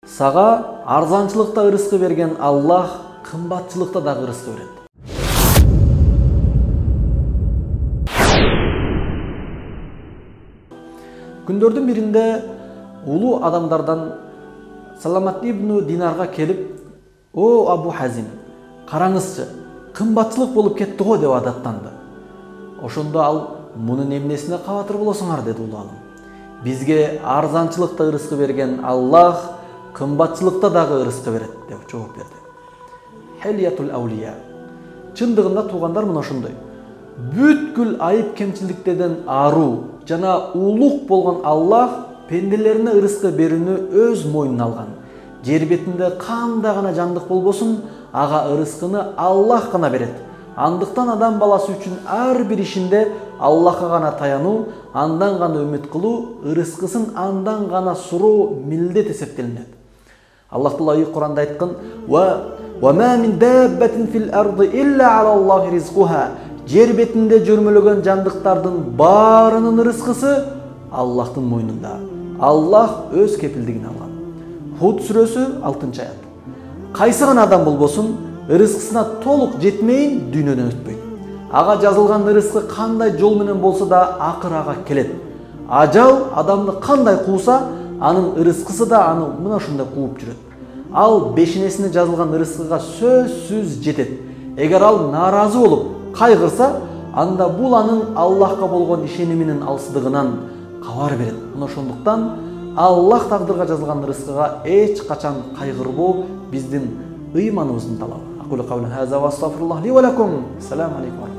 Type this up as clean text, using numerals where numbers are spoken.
Сага арзанчылыкта ырыскы берген Аллах кымбатчылыкта дагы ырыскы берет. Күндөрдүн биринде улуу адамдардан Саламат ибн Динарга келип, "О Абу Хазим, караңызчы, кымбатчылык болуп кетти го" деп адаттанды. Ошондо ал: "Мунун эмнесине кабатыр болосуңар" деди улуу алым. "Бизге арзанчылыкта ырыскы берген Аллах кымбатчылыкта дагы ырыскы берет" деп жооп берди. Хилятул аулия. Чындыгында туугандар мына ошондой. Бүткүл айып кемчиликтерден аруу жана улук болгон Аллах пенделерине ырыскы берүүнү өз мойнуна алган. Жер бетинде кандай гана жандык болбосун, ага ырыскыны Аллах гана берет. Андыктан адам баласы үчүн ар бир ишинде Аллахка гана таянуу, андан гана үмүт кылуу, ырыскысын андан гана суроо милдет эсептелинет. Аллах Таала Кур'анда айткан: "Ва ма мин даббатин фил арди илля алаллахи ризкуха". Жер бетинде жүрмөлөгөн жандыктардын баарынын ырыскысы Аллахтын мойнунда. Аллах өз кепилдигин алган. Худ сүрөсү 6-аят. Кайсы гана адам болбосун, ырыскысына толук жетмейин дүйнөдөн өтпөйт. Ага жазылган ырыскы кандай жол менен болсо да акыр ага келет. Ажал адамды кандай кууса, анын ырыскысы да аны мына ошондой кууп жүрөт. Ал бешинесине жазылган ырыскыга сөзсүз жетет. Эгер ал нааразы болуп, кайгырса, анда бул анын Аллахка болгон ишениминин алсыздыгынан кабар берет. Мына ошондуктан Аллах тагдырга жазылган ырыскыга эч качан кайгырбоо биздин ыйманыбыздын талабы. Aqulu qawlan hadha wa astaghfirullah li wa lakum. Assalamu alaykum.